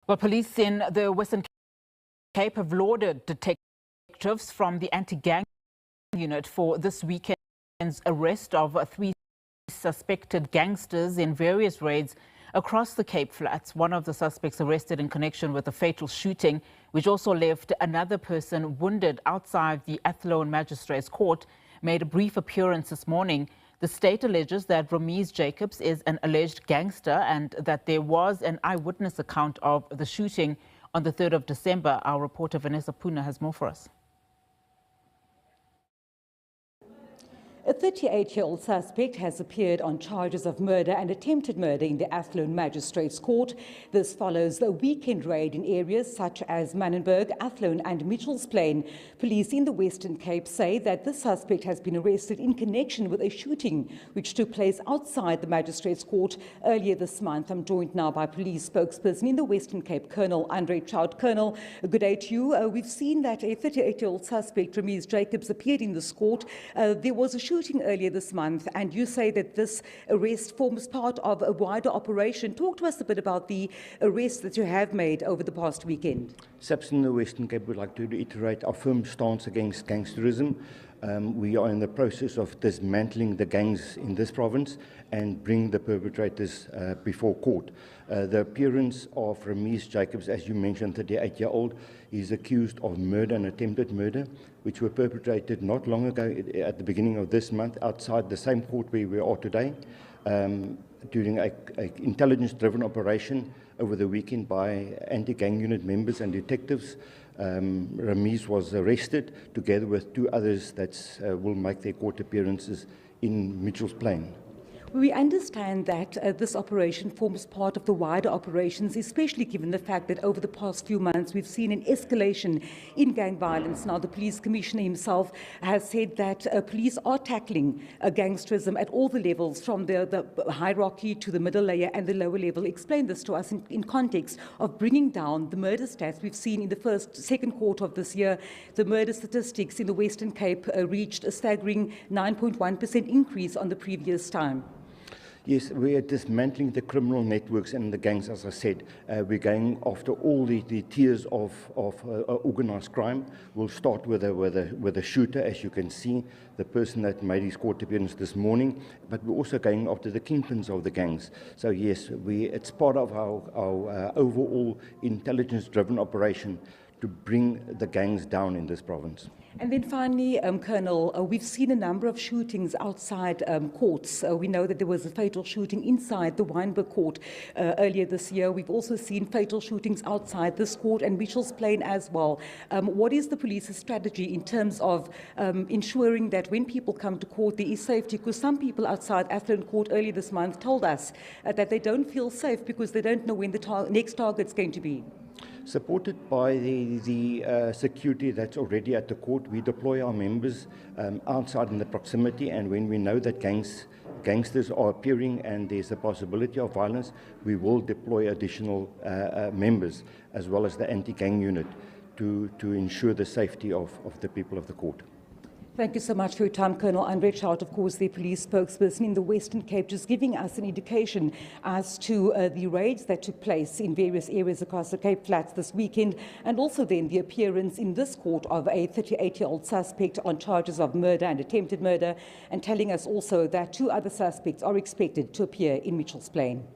Well, police in the Western Cape have lauded detectives from the anti-gang unit for this weekend's arrest of three suspected gangsters in various raids across the Cape Flats. One of the suspects arrested in connection with a fatal shooting, which also left another person wounded outside the Athlone Magistrates court, made a brief appearance this morning. The state alleges that Ramiz Jacobs is an alleged gangster and that there was an eyewitness account of the shooting on the 3rd of December. Our reporter Vanessa Puna has more for us. A 38-year-old suspect has appeared on charges of murder and attempted murder in the Athlone Magistrates Court. This follows a weekend raid in areas such as Manenberg, Athlone and Mitchell's Plain. Police in the Western Cape say that the suspect has been arrested in connection with a shooting which took place outside the Magistrates Court earlier this month. I'm joined now by police spokesperson in the Western Cape, Colonel Andre Trout. Colonel, good day to you. We've seen that a 38-year-old suspect, Ramiz Jacobs, appeared in this court. There was a shooting earlier this month, and you say that this arrest forms part of a wider operation. Talk to us a bit about the arrest that you have made over the past weekend. SAPS in the Western Cape would like to reiterate our firm stance against gangsterism. We are in the process of dismantling the gangs in this province and bring the perpetrators before court. The appearance of Ramiz Jacobs, as you mentioned, 38-year-old, is accused of murder and attempted murder, which were perpetrated not long ago at the beginning of this month outside the same court where we are today, during an intelligence-driven operation over the weekend by anti-gang unit members and detectives. Ramiz was arrested together with two others that will make their court appearances in Mitchell's Plain. We understand that this operation forms part of the wider operations, especially given the fact that over the past few months we've seen an escalation in gang violence. Now, the police commissioner himself has said that police are tackling gangsterism at all the levels, from the hierarchy to the middle layer and the lower level. Explain this to us in context of bringing down the murder stats we've seen in the second quarter of this year. The murder statistics in the Western Cape reached a staggering 9.1% increase on the previous time. Yes, we are dismantling the criminal networks and the gangs, as I said. We're going after all the tiers of organized crime. We'll start with a shooter, as you can see, the person that made his court appearance this morning, but we're also going after the kingpins of the gangs. So yes, it's part of our overall intelligence-driven operation to bring the gangs down in this province. And then finally, Colonel, we've seen a number of shootings outside courts. We know that there was a fatal shooting inside the Wynberg court earlier this year. We've also seen fatal shootings outside this court and Mitchell's Plain as well. What is the police's strategy in terms of ensuring that when people come to court there is safety? Because some people outside Athlone court earlier this month told us that they don't feel safe because they don't know when the next target's going to be. Supported by the security that's already at the court, we deploy our members outside in the proximity, and when we know that gangsters are appearing and there's a possibility of violence, we will deploy additional members as well as the anti-gang unit to ensure the safety of the people of the court. Thank you so much for your time, Colonel Andre Trout, of course, the police spokesperson in the Western Cape, just giving us an indication as to the raids that took place in various areas across the Cape Flats this weekend, and also then the appearance in this court of a 38-year-old suspect on charges of murder and attempted murder, and telling us also that two other suspects are expected to appear in Mitchell's Plain.